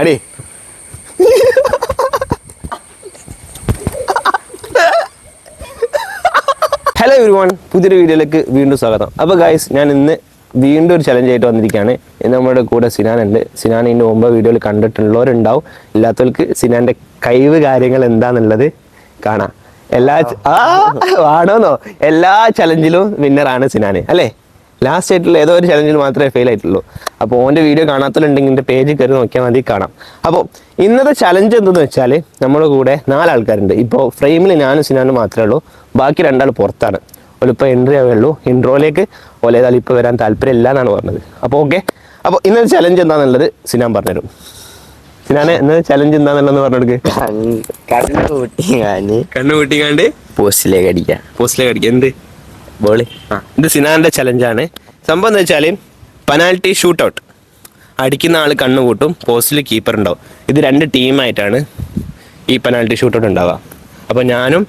അടി hello everyone, പുതിയൊരു വീഡിയോയിലേക്ക് വീണ്ടും സ്വാഗതം. അപ്പോൾ ഗൈസ്, ഞാൻ ഇന്ന് വീണ്ടും ഒരു ചലഞ്ച് ആയിട്ട് വന്നിരിക്കുകയാണ്. ഇന്ന് നമ്മുടെ കൂടെ സിനാനുണ്ട്. സിനാൻ ഇതിൻ്റെ മുമ്പ് വീഡിയോയിൽ കണ്ടിട്ടുള്ളവരുണ്ടാവും, ഇല്ലാത്തവർക്ക് സിനാൻ്റെ കഴിവ് കാര്യങ്ങൾ എന്താണെന്നുള്ളത് കാണാം. ആണോന്നോ എല്ലാ ചലഞ്ചിലും വിന്നറാണ് സിനാന് അല്ലേ? ലാസ്റ്റ് ആയിട്ടുള്ള ഏതോ ഒരു ചലഞ്ചിൽ മാത്രമേ ഫെയിൽ ആയിട്ടുള്ളൂ. അപ്പോൾ ഓൻ്റെ വീഡിയോ കാണാത്തവരുണ്ടെങ്കിൽ എൻ്റെ പേജ് കയറി നോക്കിയാൽ മതി, കാണാം. അപ്പോൾ ഇന്നത്തെ ചലഞ്ച് എന്തെന്ന് വെച്ചാൽ നമ്മുടെ കൂടെ 4 ആൾക്കാരുണ്ട്. ഇപ്പോൾ ഫ്രെയിമിൽ ഞാനും സിനാനും മാത്രമേ ഉള്ളൂ, ബാക്കി 2 ആൾ പുറത്താണ്. ഓലിപ്പോൾ എൻട്രി ആവേ ഉള്ളൂ. ഇൻട്രോയിലേക്ക് ഓലേതായാലും ഇപ്പോൾ വരാൻ താല്പര്യം ഇല്ല എന്നാണ് പറഞ്ഞത്. അപ്പോൾ ഓക്കെ, അപ്പോൾ ഇന്നത്തെ ചലഞ്ച് എന്താണെന്നുള്ളത് സിനാൻ പറഞ്ഞുതരും. സിനാനെ ഇന്നത്തെ ചലഞ്ച് എന്താണെന്നുള്ളതെന്ന് പറഞ്ഞെടുക്ക്. കണ്ണു കൂട്ടിക്കാണ്ട് പോസ്റ്റിലേക്ക് അടിക്കുക. എന്ത് ബോള്? ഇത് സിനാന്റെ ചലഞ്ചാണ്. സംഭവം എന്ന് വെച്ചാൽ പെനാൽറ്റി ഷൂട്ട് ഔട്ട്. അടിക്കുന്ന ആൾ കണ്ണു കൂട്ടും, പോസ്റ്റിൽ കീപ്പർ ഉണ്ടാവും. ഇത് 2 ടീമായിട്ടാണ് ഈ പെനാൽറ്റി ഷൂട്ട് ഔട്ട് ഉണ്ടാവുക. അപ്പോൾ ഞാനും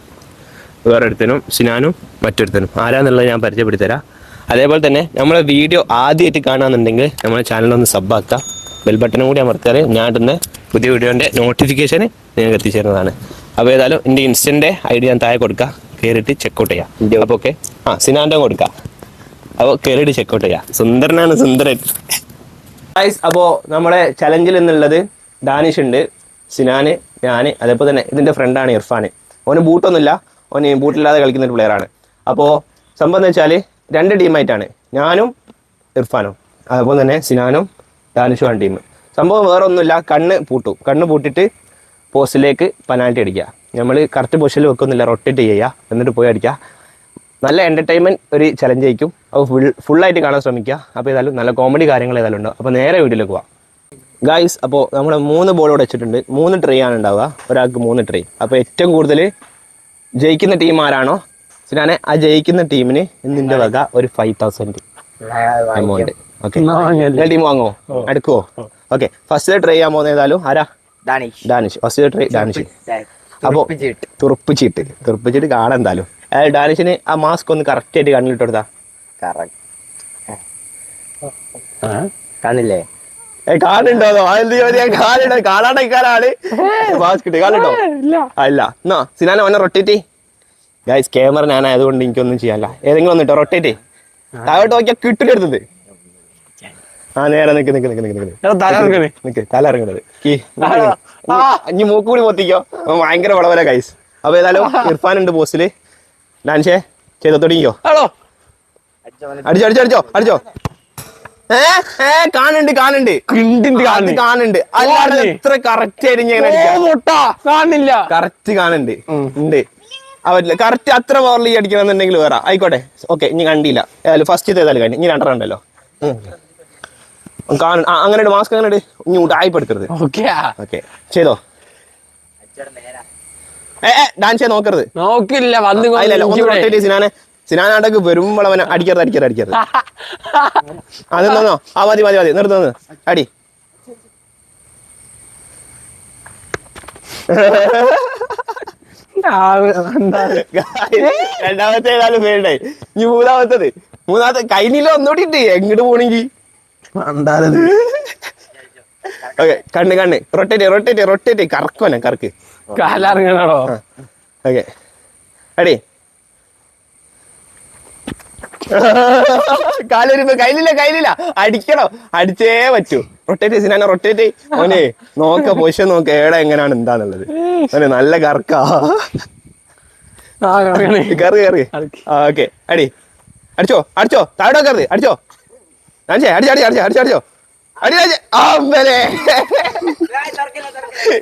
വേറൊരുത്തനും സിനാനും മറ്റൊരുത്തനും ആരാന്നുള്ളത് ഞാൻ പരിചയപ്പെടുത്തരാം. അതേപോലെ തന്നെ നമ്മളെ വീഡിയോ ആദ്യമായിട്ട് കാണാമെന്നുണ്ടെങ്കിൽ നമ്മളെ ചാനലൊന്ന് സബ്ബാക്കുക, ബെൽ ബട്ടനും കൂടി അമർത്തിയാൽ ഞാൻ ഇടുന്ന പുതിയ വീഡിയോൻ്റെ നോട്ടിഫിക്കേഷൻ നിങ്ങൾക്ക് എത്തിച്ചേരുന്നതാണ്. അപ്പോൾ ഏതായാലും എൻ്റെ ഇൻസ്റ്റൻ്റെ ID ഞാൻ താഴെ കൊടുക്കുക, കയറിയിട്ട് ചെക്കൗട്ട് ചെയ്യാം. അപ്പോൾ ഓക്കെ, സിനാൻ്റെ കൊടുക്കാം. അപ്പോൾ കയറിയിട്ട് ചെക്കൗട്ട് ചെയ്യാം. സുന്ദരനാണ്, സുന്ദരൻ. അപ്പോൾ നമ്മുടെ ചലഞ്ചിൽ എന്നുള്ളത് ഡാനിഷ് ഉണ്ട്, സിനാന്, ഞാൻ, അതേപോലെ തന്നെ ഇതിൻ്റെ ഫ്രണ്ടാണ് ഇർഫാൻ. ഓന് ബൂട്ടൊന്നുമില്ല, ഓന് ബൂട്ടില്ലാതെ കളിക്കുന്ന ഒരു പ്ലെയറാണ്. അപ്പോൾ സംഭവം എന്ന് വെച്ചാൽ 2 ടീമായിട്ടാണ്, ഞാനും ഇർഫാനും, അതുപോലെ തന്നെ സിനാനും ഡാനിഷുമാണ് ടീം. സംഭവം വേറെ ഒന്നുമില്ല, കണ്ണ് പൂട്ടിയിട്ട് പോസ്റ്റിലേക്ക് പെനാൽറ്റി അടിക്കുക. നമ്മൾ കറക്റ്റ് പൊസിഷനിൽ വെക്കുന്നില്ല, റൊട്ടേറ്റ് ചെയ്യുക, എന്നിട്ട് പോയി അടിക്കുക. നല്ല എൻ്റർടൈൻമെൻറ്റ് ഒരു ചലഞ്ച് ആയിരിക്കും. അപ്പോൾ ഫുള്ളായിട്ട് കാണാൻ ശ്രമിക്കുക. അപ്പോൾ ഏതായാലും നല്ല കോമഡി കാര്യങ്ങൾ ഏതായാലും ഉണ്ടാവും. അപ്പോൾ നേരെ വീട്ടിലേക്ക് പോവാം ഗായ്സ്. അപ്പോൾ നമ്മൾ 3 ബോൾ ഇവിടെ വെച്ചിട്ടുണ്ട്. 3 ട്രേ ആണ് ഉണ്ടാവുക, ഒരാൾക്ക് 3 ട്രേ. അപ്പോൾ ഏറ്റവും കൂടുതൽ ജയിക്കുന്ന ടീം ആരാണോ സിനാനെ, ആ ജയിക്കുന്ന ടീമിന് ഇന്നിൻ്റെ വക ഒരു 5000 എമൗണ്ട്. ഓക്കെ, ടീം വാങ്ങുമോ, എടുക്കുമോ? ഓക്കെ, ഫസ്റ്റ് ട്രൈ ചെയ്യാൻ പോകുന്ന ഏതായാലും ആരാ? ഡാനിഷ്. First try Danish. അപ്പോൾ തുറപ്പിച്ചിട്ട് കാണാം എന്തായാലും. ഡാനിഷിന് ആ മാസ്ക് ഒന്ന് കറക്റ്റ് ആയിട്ട് കണ്ണിലിട്ട് കൊടുത്താ കാണില്ലേ? കാണുന്നുണ്ടോ? കാണാണ്ടാണ് മാസ്ക് ഇട്ട് കാണുന്നുണ്ടോ? അല്ല എന്നാ സിനാന വന്നെ റൊട്ടേറ്റ്. ഗൈസ്, ക്യാമറ ഞാനായതുകൊണ്ട് എനിക്കൊന്നും ചെയ്യാല്ല. ഏതെങ്കിലും ഒന്നിട്ടോ റൊട്ടേറ്റ്. താഴോട്ട് നോക്കിയാൽ കിട്ടിലെടുത്തത്. നേരെ നിക്ക് തല ഇറങ്ങണത്. ഇനി മൂക്കൂടി പൊത്തിക്കോ, ഭയങ്കര വളവല ഗൈസ്. അപ്പൊ ഏതായാലും ഇർഫാൻ ഉണ്ട് പോസ്റ്റില്. ഡാൻഷേ ചെയ്തോ, തുടങ്ങിക്കോ. അടിച്ചോ. കാണുന്നുണ്ട്. അല്ലാതെ എത്ര കറക്റ്റ് ആയിട്ട് കറക്റ്റ് കാണുന്നുണ്ട്. ഉണ്ട് അവരില്ല കറക്റ്റ് അത്ര പവറിൽ ഈ അടിക്കണമെന്നുണ്ടെങ്കിൽ വേറെ ആയിക്കോട്ടെ. ഓക്കെ, ഇനി കണ്ടില്ല. ഏതായാലും ഫസ്റ്റ് ഏതായാലും കഴിഞ്ഞു. ഇനി 2 ഉണ്ടല്ലോ. അങ്ങനെ മാസ്ക് അങ്ങനെ ഇനി ഉടായിപ്പെടുത്തരുത്. ഓക്കെ, ചെയ്തോ. ഡാൻസ് ചെയ്യാൻ നോക്കരുത്. നോക്കില്ല. സിനാനാടക്ക് വരുമ്പോൾ അവനെ അടിക്കരുത്. അതെന്നോ? മതി നിർത്തുന്നത്. അടി. രണ്ടാമത്തെ ഏതായാലും വേണ്ടേ. ഇനി മൂന്നാമത്തെ കൈനില ഒന്നുകൂടി ഇട്ട് എങ്ങോട്ട് പോണെങ്കി. ഓക്കെ, കണ്ണ് റൊട്ടേറ്റ് കറക്ക് കാലിറങ്ങണോ? ഓക്കെ, അടി. കാലൊരുമ്പോ കയ്യിലില്ല. അടിക്കണോ? അടിച്ചേ പറ്റൂ. റൊട്ടേറ്റ് ഓനെ നോക്ക, പൊസിഷൻ നോക്ക, ഏടാ എങ്ങനെയാണ് എന്താന്നുള്ളത്. ഓനെ നല്ല കറക്കാ. കറി. ഓക്കെ, അടി. അടിച്ചോ. താഴെ കയറി അടിച്ചോ. അടിച്ചോ. അമ്പലേ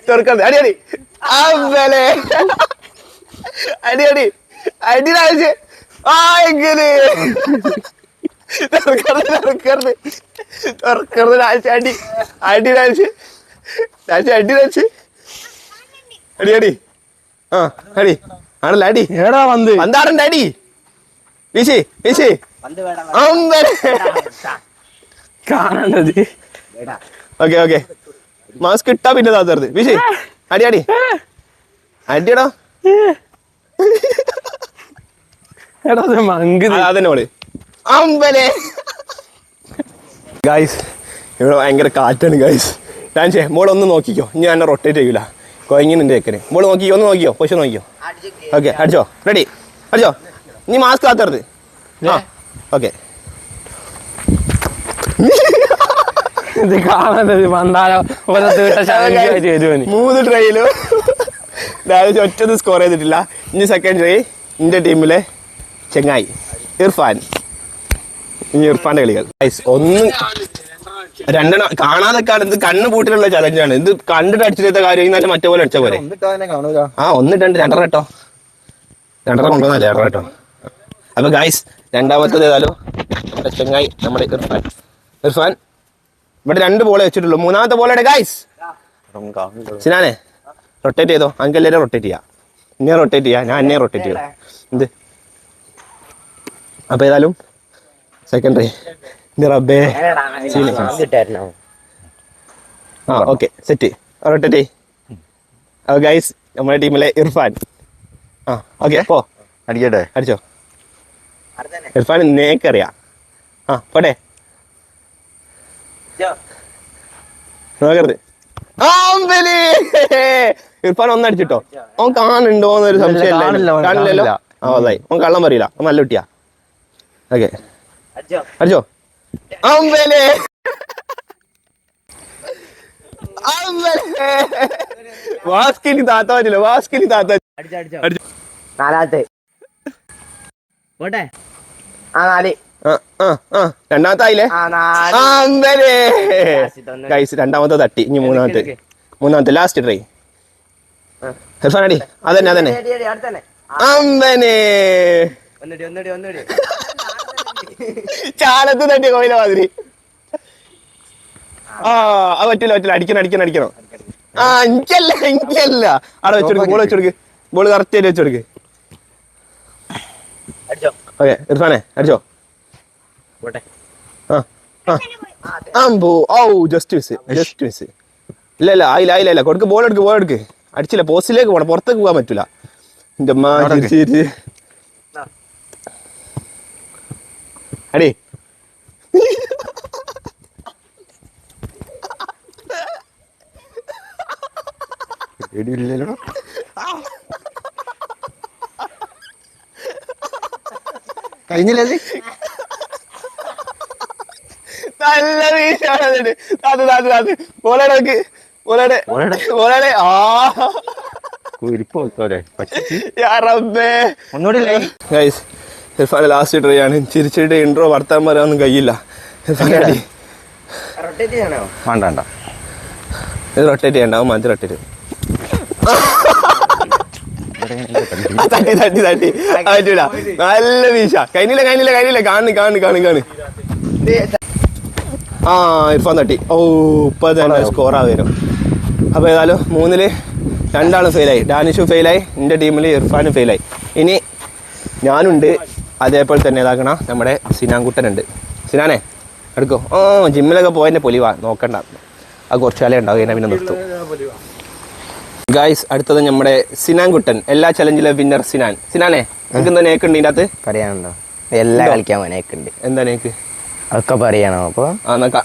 തുറക്കരുത്. അടി. അമ്പലേ അടി. എങ്ങനെ തുറക്കരുത്. അടി. അടി ആണല്ലോ. അടി ഏടാ വന്നാറുണ്ട്. അടി വീശി. കാണണ്ടത്. ഓക്കെ, മാസ്ക് ഇട്ടാ പിന്നെ താത്തരുത്. വീശി. അടി. അടിയടാ. അതന്നെ അമ്പലേ. ഗൈസ്, ഇവിടെ ഭയങ്കര കാറ്റാണ് ഗൈസ്. ഡാൻസേ മോൾ ഒന്ന് നോക്കിക്കോ, ഇനി എന്നെ റൊട്ടേറ്റ് ചെയ്യൂല, കൊയങ്ങിനുണ്ട് ചെക്കന്. മോള് നോക്കിക്കോ, ഒന്ന് നോക്കിയോ, പൊസിഷൻ നോക്കിയോ. ഓക്കെ അടിച്ചോ, റെഡി, അടിച്ചോ. ഇനി മാസ്ക് കാത്തരുത്. ആ ഓക്കെ. ഇത് കാണാനത് മണ്ടാലോ മൂന്ന് ട്രൈയിലും ഡാൻസ് ഒറ്റത് സ്കോർ ചെയ്തിട്ടില്ല. ഇനി സെക്കൻഡ് ട്രൈ ഇന്ത്യ ടീമിലെ ചെങ്ങായി ഇർഫാൻ. ഇനി ഇർഫാന്റെ കളികൾ ഒന്ന് രണ്ടെണ്ണം കാണാതെ ഇത് കണ്ണ് പൂട്ടിലുള്ള ചലഞ്ചാണ്. ഇത് കണ്ടിട്ട് അടിച്ചിട്ട് കാര്യം ഇന്നലെ മറ്റേ പോലെ അടിച്ച പോലെ. ആ ഒന്നിട്ടുണ്ട്, രണ്ടര കേട്ടോ, രണ്ടര കൊണ്ടുവന്നല്ലേ, രണ്ടര കേട്ടോ. അപ്പൊ ഗായ്സ് രണ്ടാമത്തത് ഏതായാലും നമ്മുടെ ചെങ്ങായി നമ്മുടെ ഇർഫാൻ. ഇർഫാൻ ഇവിടെ 2 ബോളെ വെച്ചിട്ടുള്ളൂ, മൂന്നാമത്തെ ബോളാണ് ഗായ്സ്. സിനാനെ റൊട്ടേറ്റ് ചെയ്തോ, അങ്ക് എല്ലാവരും റൊട്ടേറ്റ് ചെയ്യാം. ഇന്നെ റൊട്ടേറ്റ് ചെയ്യാം, ഞാൻ എന്നെ റൊട്ടേറ്റ് ചെയ്യാം. എന്ത് അപ്പൊ ഏതായാലും സെക്കൻഡറി റബ്ബേ. ആ ഓക്കെ സെറ്റ് റൊട്ടേറ്റ്. അപ്പൊ ഗൈസ് നമ്മുടെ ടീമിലെ ഇർഫാൻ. ആ ഓക്കെ പോ, അടിക്കട്ടെ, അടിച്ചോ. ഇർഫാൻ നേക്കറിയാം. ആ പോട്ടെ, നോക്കരുത്. ഇർഫാൻ ഒന്നടിച്ചിട്ടോ. അവൻ കാണുന്നുണ്ടോന്നൊരു സംശയം കാണില്ലല്ലോ. ആ അതായി, അവൻ കള്ളം പറയില്ല, അവൻ നല്ല കുട്ടിയാ. ഓക്കെ അടിച്ചോ. വാസ്കിനി താത്ത പറ്റില്ല, വാസ്കിനി താത്ത. നാലാമത്തെ പോട്ടെ. ആ 4. രണ്ടാമത്തെ ആയില്ലേ? ഗൈസ് രണ്ടാമത്തെ തട്ടി. ഇനി മൂന്നാമത്തെ ലാസ്റ്റ് ട്രൈ. ഇർഫാൻ അടി. അതന്നെ അതന്നെ. അമ്പനെ ചാലത്ത് തട്ടിയ കോയില മാതിരി. അത് പറ്റില്ല പറ്റില്ല, അടിക്കണം. ആ എനിക്കല്ല അവിടെ വെച്ചെടുക്ക്, ബോൾ വെച്ചെടുക്ക്, ബോൾ കറക്റ്റ് ആയിട്ട് വെച്ചെടുക്ക്. ഓക്കെ ഇർഫാനെ അടിച്ചോ. Just miss. ഇല്ല ആയില്ല. കൊടുക്ക്, ബോൾ എടുക്ക്. അടിച്ചില്ല, പോസ്റ്റിലേക്ക് പോണം, പുറത്തേക്ക് പോകാൻ പറ്റൂല. എന്റെ അമ്മ അടി. കഴിഞ്ഞില്ലേ? നല്ല വീശാണ്. ഇർഫാൻ ലാസ്റ്റ് ട്രൈ ആണ്. ചിരിച്ചിട്ട് ഇൻട്രോ വർത്താൻ പറയാനൊന്നും കഴിയില്ല. വേണ്ട ഇത് റൊട്ടേറ്റ് ചെയ്യണ്ടാവും, മതി റൊട്ടേറ്റ്. തട്ടി പറ്റൂല. നല്ല വീശ. കഴിഞ്ഞില്ല. കാണു. ആ ഇർഫാൻ തട്ടി. ഇപ്പൊ തന്നെ സ്കോറാ വരും. അപ്പൊ ഏതായാലും 3-ല് 2 ഫെയിലായി. ഡാനിഷും ഫെയിലായി, എന്റെ ടീമിൽ ഇർഫാനും ഫെയിലായി. ഇനി ഞാനുണ്ട്, അതേപോലെ തന്നെ ഇതാക്കണ നമ്മുടെ സിനാൻകുട്ടനുണ്ട്. സിനാനെ എടുക്കോ. ജിമ്മിലൊക്കെ പോയതിന്റെ പൊലിവാ, നോക്കണ്ട. അത് കുറച്ചു കാലം ഉണ്ടാവും, പിന്നെ നിർത്തും. ഗായ്സ് അടുത്തത് നമ്മുടെ സിനാൻകുട്ടൻ, എല്ലാ ചലഞ്ചിലെ വിന്നർ സിനാനെ നിങ്ങൾക്ക് എന്താ നേക്കുണ്ട് ഇതിന്റെ അകത്ത് പറയാനുണ്ടോ? എല്ലാം കളിക്കാൻ നേക്കുണ്ട്. എന്താ നേക്ക് ഒക്കെ പറയണോ? അപ്പൊ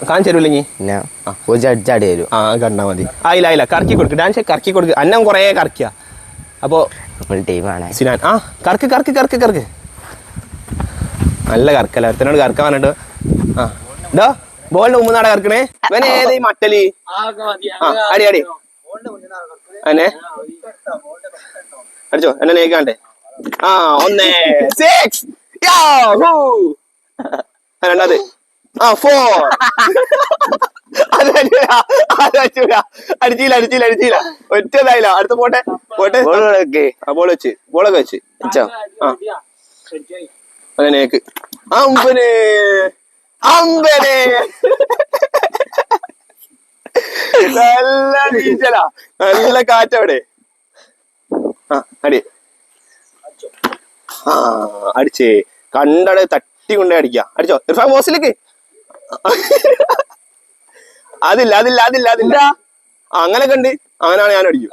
കാണിച്ചരൂല്ലേ? അടിച്ചാടി വരും. കണ്ടാ മതി. ആയില്ല കറക്കി കൊടുക്ക്, ഡാൻസ് കറക്കി കൊടുക്ക്. അന്നം കൊറേ കറക്കിയ. അപ്പൊ ടീമാണ് സിനാൻ. കറക്ക്. നല്ല കറക്കല്ല, ഒരുത്തനോട് കറക്കാൻ പറഞ്ഞിട്ട്. ഡോ ബോളിന്റെ മുമ്പ് നാടെ കറക്കണേ. ഇവൻ ഏതേ മട്ടല്. അടി അന്നെ അടിച്ചോ, എന്നെ നേക്കാണ്ടേ. 1 6 രണ്ടാമത് 4. അടിച്ചില്ല. ഒറ്റതായില്ല. അടുത്ത് പോട്ടെ. ബോളൊക്കെ വെച്ച് അതിനേക്ക്. അമ്പനെ നല്ല നീച്ചലാ, നല്ല കാറ്റവിടെ. അടി. അടിച്ചേ കണ്ടടെ തട്ടി കൊണ്ടേ അടിക്ക. അടിച്ചോ ഇർഫാൻ ബോസിലേക്ക്. അതില്ല. അങ്ങനെ കണ്ട് അങ്ങനെയാണ് ഞാൻ അടിക്കും.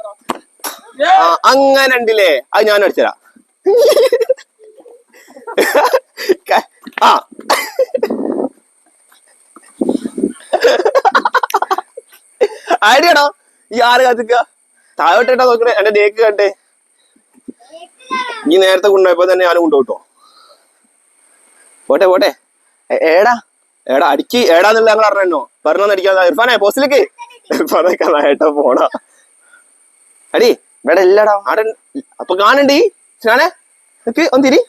അങ്ങനെ ഉണ്ടില്ലേ, അത് ഞാൻ അടിച്ചരാ. ആടിയാണോ ഈ ആറ് കാത്തിക്ക താഴോട്ടേട്ടാ നോക്കണേ എന്റെ നേക്ക് കണ്ടേ ഈ നേരത്തെ കൊണ്ടുപോയപ്പോ തന്നെ ഞാനും കൊണ്ടുപോട്ടോ പോട്ടെ പോട്ടെ ഏടാ എടാ അടിക്ക് ഏടാന്നുള്ള ഞങ്ങൾ അറിഞ്ഞോ പറഞ്ഞൊന്നും അടിക്കാതെ ഇർഫാനെ പോസ്റ്റിലേക്ക് ഇർഫാനൊക്കെ ഏട്ടാ പോണാ അടി ഇവിടെ ഇല്ലടാ ആടെ അപ്പൊ കാണണ്ടീ ഞാനേ നിക്ക് ഒന്ന് തിരി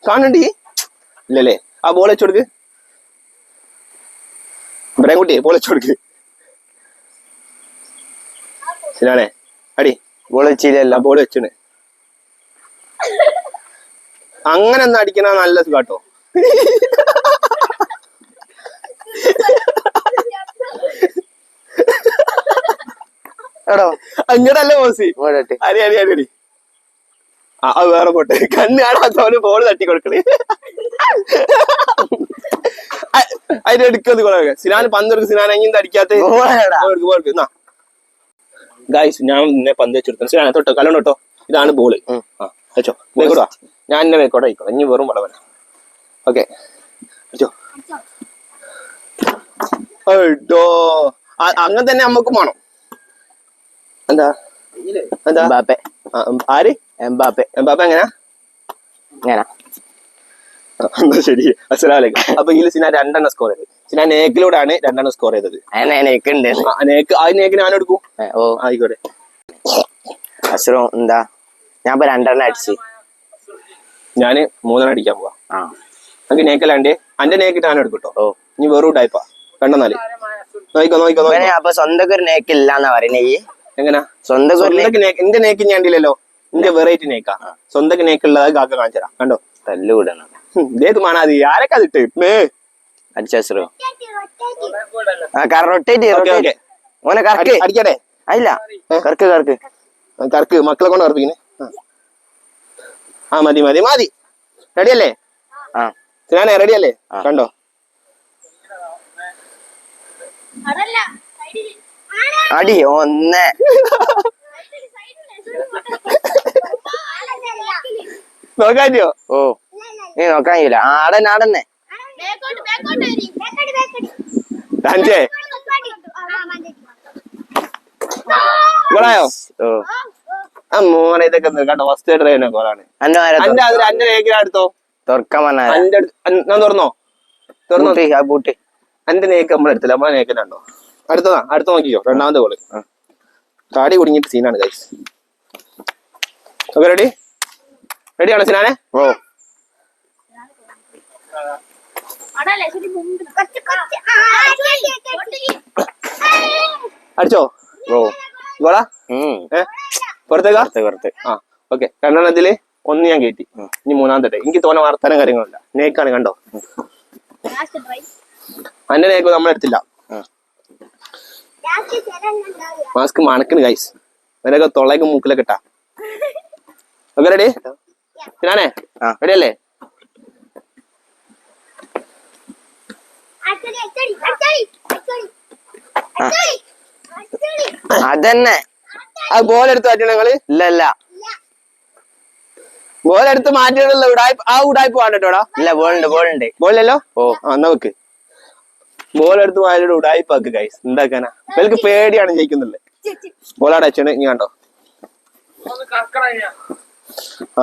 കാണണ്ടീ ഇല്ലല്ലേ ആ ബോൾ വെച്ചു കൊടുക്ക് ഇബ്രാഹിം കുട്ടി ബോൾ വെച്ചു കൊടുക്ക് ശരിയാണേ അടി ബോൾ വെച്ചില്ലല്ലോ ബോൾ വെച്ചാണ് അങ്ങനെ ഒന്ന് അടിക്കണ നല്ല സുഖാട്ടോ എടോ അങ്ങനല്ലേ പോസി പോട്ടെ അരി അരി അരി അടി ആ വേറെ പോട്ടെ കണ്ണ് കാണാത്തവന് ബോൾ തട്ടി കൊടുക്കണേ അതിന്റെ എടുക്കുന്നത് കൊള്ളാം സിനാന് പന്തെടുക്ക് സിനാൻ എങ്ങനെ അടിക്കാത്ത ഗായ്സ് ഞാൻ നിന്നെ പന്ത് വെച്ചെടുത്തു സിനാനെ തൊട്ടോ കല്ലോണം തൊട്ടോ ഇതാണ് ബോള് ആ വെച്ചോ വേക്കോടാ ഞാൻ എന്നെ വേക്കോടെ ആയിക്കോളാം ഇനി വെറും വളവന ഓക്കെ വെച്ചോ ഏട്ടോ അങ്ങനെ തന്നെ നമ്മക്കും വേണം എന്താ എന്താ എംബാപ്പെ ആര് എംബാപ്പെ എംബാപ്പെ എങ്ങനെയാ ഇങ്ങനെ എന്നാ ശരി അസ്സലാമലൈക്കും അപ്പൊ ഇതിൽ സിനാൻ 2 സ്കോർ ചെയ്തത് സിനാൻ നേക്കിലൂടെയാണ് 2 സ്കോർ ചെയ്തത് എനിക്കുണ്ട് നേക്ക് ഞാൻ എടുക്കും ഓ ആയിക്കോട്ടെ അസുറോ എന്താ ഞാൻ ഇപ്പൊ 2 അടിച്ച് ഞാന് 3 അടിക്കാൻ പോവാ ആ നമുക്ക് നേക്കല്ലാണ്ട് അന്റെ നേക്കിട്ട് ഞാൻ എടുക്കട്ടോ ഓ ഇനി വെറും ടൈപ്പാ കണ്ടെന്നാല് നോയിക്കോ നോയിക്കോ നോയിക്കോ അപ്പൊ സ്വന്തം ഒരു നേക്കില്ലാന്നാ പറയുന്നേ ഈ എങ്ങനാ സ്വന്തം ഒരു എന്റെ നേക്ക് ഞാൻ ഉണ്ടല്ലോ എന്റെ വെറൈറ്റി നേക്കാ സ്വന്തം നേക്കുള്ളത് കാക്ക കാണിച്ചരാ കണ്ടോ തല്ലുകൂടണം ഇതേത് മാണാതി ആരൊക്കെ അതിട്ട് അടിച്ചോ ആ റൊട്ടേറ്റ് ഓക്കെ ഓനെ കറക്ക് അടിക്കട്ടെ അല്ല കറക്ക് കറക്ക് കറക്ക് മക്കളെ കൊണ്ട് കറപ്പിക്കണേ ആ മതി മതി മതി റെഡിയല്ലേ ആ ഞാനേ റെഡിയല്ലേ കണ്ടോ അടി ഒന്ന് നോക്കാറ്റോ ഓ നീ നോക്കാൻ കഴിയില്ല ആടന്നെ അഞ്ചേ ഗോളായോ ഓ ആ മോനെ ഇതൊക്കെ കണ്ടോ ഫസ്റ്റ് ട്രെയിനെ ഗോളാണ് അന്റെ നേക്കിന് അടുത്തോ തുറക്കാൻ പറഞ്ഞ അന്റെ ഞാൻ തുറന്നോ തുറന്നോ ബൂട്ട് അന്റെ നേക്ക് നമ്മളെടുത്തില്ല നമ്മളെ നേക്കിനുണ്ടോ അടുത്തതാ അടുത്ത നോക്കിക്കോ 2ാമത്തെ ഗോള് കാടി കുടുങ്ങിട്ട് സീനാണ് ഗൈസ് ഓക്കെ റെഡി റെഡിയാണോ സിനാനെ ഓ അടിച്ചോ ഓ ഗോളാ പുറത്തേക്കാ പുറത്ത് ആ ഓക്കെ 2 1 ഞാൻ കയറ്റി ഇനി 3ാമത്തെ എനിക്ക് തോന്നുന്ന വർത്തനം കാര്യങ്ങളില്ല നേക്കാണ് കണ്ടോ അന്റെ നേക്ക് നമ്മളെടുത്തില്ല മാസ്ക് മണക്കണ് ഗൈസ് അവരൊക്കെ തൊള്ളയ്ക്ക് മൂക്കിലൊക്കെ ഇട്ടാ ഓക്കെ റെഡി ഞാനേ റെഡി അല്ലേ അതന്നെ ആ ബോൾ എടുത്ത് മാറ്റണം നിങ്ങള് ഇല്ല ബോൾ എടുത്ത് മാറ്റിയിട്ടുള്ള ഉടായ്പ ആ ഉടായ്പ വേണ്ടോടാ ഇല്ല ബോളുണ്ട് ബോളിലല്ലോ ഓ എന്നാ വെക്ക് ബോൾ എടുത്ത് മാറ്റിയിട്ട് ഉടായ്പാക്ക് ഗൈസ് എന്താക്കാനാ എനിക്ക് പേടിയാണ് ജയിക്കുന്നില്ലേ ബോളാടെ അച്ഛന് ഇനി കണ്ടോ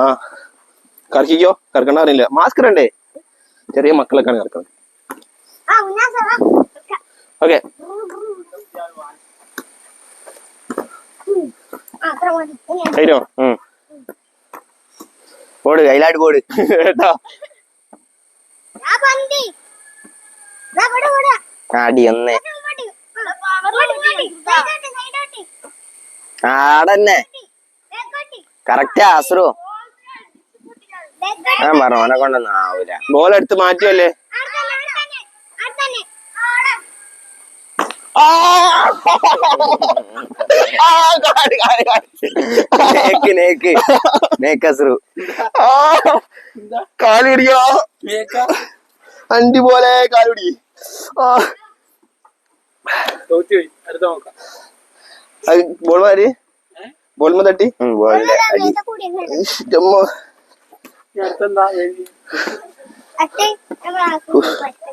ആ കറക്കിക്കോ കറക്കണ്ട അറിയില്ല മാസ്ക് ഇടണ്ടേ ചെറിയ മക്കളൊക്കെയാണ് കറക്കുന്നത് ഓക്കെ കഴിഞ്ഞോ പോട് കയ്യിലായിട്ട് പോട് കേട്ടോ അടി ഒന്ന് ആടന്നെ കറക്റ്റാ അസുറു ഞാൻ പറഞ്ഞു ഓനെ കൊണ്ടൊന്നും ആവൂല ബോൾ എടുത്ത് മാറ്റിയല്ലേ നേക്ക് അസുറു കാല് പിടിക്കോ അണ്ടി പോലെ കാല് പിടി ബോൾ മാരി ബോൾമ തട്ടി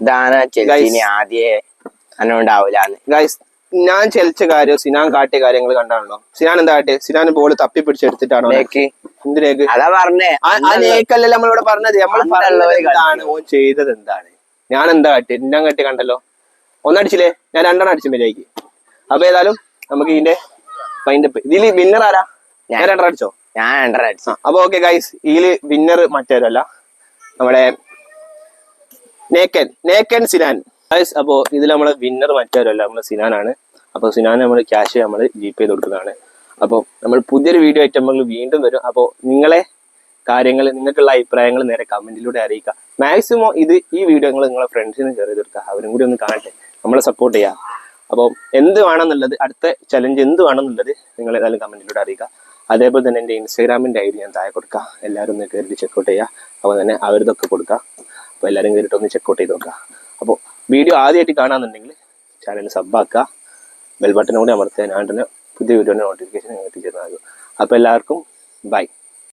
ഇതാണ് ചെൽസിന് ആദ്യേ അന്നുണ്ടാവൂലെന്ന് ഗൈസ് ഞാൻ ചലിച്ച കാര്യം സിനാൻ കാട്ടിയ കാര്യങ്ങൾ കണ്ടാണല്ലോ. സിനാൻ എന്താ കാട്ടിയത്? സിനാൻ ബോൾ തപ്പി പിടിച്ചെടുത്തിട്ടാണോ? എന്തിനേക്ക്? അതാ പറഞ്ഞേ. ആ നേക്കല്ലല്ലോ നമ്മളിവിടെ പറഞ്ഞത്. നമ്മൾ പറഞ്ഞത് എന്താണ് ഓൻ ചെയ്തത്? എന്താണ് ഞാൻ എന്താ കാട്ടിയത്? ഞാൻ കാട്ടി കണ്ടല്ലോ. ഒന്നടിച്ചില്ലേ? ഞാൻ 2 എണ്ണം അടിച്ചു മര്യാദയ്ക്ക്. അപ്പൊ ഏതായാലും നമുക്ക് ഇതിന്റെ ഇതില് വിന്നർ ആരാ? ഞാൻ 2 അടിച്ചോ? ഞാൻ 2 അടിച്ചു. അപ്പൊ ഓക്കെ ഗൈസ്, ഇതില് വിന്നർ മറ്റേരല്ല, നമ്മുടെ നേക്കൻ സിനാൻ ഗൈസ്. അപ്പൊ ഇതിൽ നമ്മളെ വിന്നർ മറ്റേരല്ല, നമ്മളെ സിനാനാണ്. അപ്പൊ സിനാൻ നമ്മൾ ക്യാഷ് നമ്മൾ GPay ചെയ്ത് കൊടുക്കുന്നതാണ്. അപ്പോൾ നമ്മൾ പുതിയൊരു വീഡിയോ ആയിട്ട് നമ്മൾ വീണ്ടും വരും. അപ്പോൾ നിങ്ങളെ കാര്യങ്ങൾ, നിങ്ങൾക്കുള്ള അഭിപ്രായങ്ങൾ നേരെ കമന്റിലൂടെ അറിയിക്കുക. മാക്സിമം ഈ വീഡിയോ നിങ്ങളെ ഫ്രണ്ട്സിന് ഷെയർ ചെയ്ത് കൊടുക്കുക. അവരും കൂടി ഒന്ന് കാണട്ടെ, നമ്മളെ സപ്പോർട്ട് ചെയ്യുക. അപ്പോൾ എന്ത് വേണമെന്നുള്ളത്, അടുത്ത ചലഞ്ച് എന്ത് വേണമെന്നുള്ളത് നിങ്ങൾ ഏതായാലും കമന്റിലൂടെ അറിയിക്കുക. അതേപോലെ തന്നെ എൻ്റെ ഇൻസ്റ്റാഗ്രാമിൻ്റെ ID ഞാൻ താഴെ കൊടുക്കുക. എല്ലാവരും ഒന്ന് കയറി ചെക്കൗട്ട് ചെയ്യുക. അപ്പോൾ തന്നെ അവരിതൊക്കെ കൊടുക്കുക. അപ്പോൾ എല്ലാവരും കയറിയിട്ട് ഒന്ന് ചെക്കൗട്ട് ചെയ്ത് നോക്കുക. അപ്പോൾ വീഡിയോ ആദ്യമായിട്ട് കാണാമെന്നുണ്ടെങ്കിൽ ചാനൽ സബ്ബാക്കുക, ബെൽ ബട്ടൺ കൂടി അമർത്തുക. ഞാൻ തന്നെ പുതിയ വീഡിയോയുടെ നോട്ടിഫിക്കേഷൻ നിങ്ങൾക്ക് എത്തിച്ചേരുന്നതാകും. അപ്പോൾ എല്ലാവർക്കും ബൈ.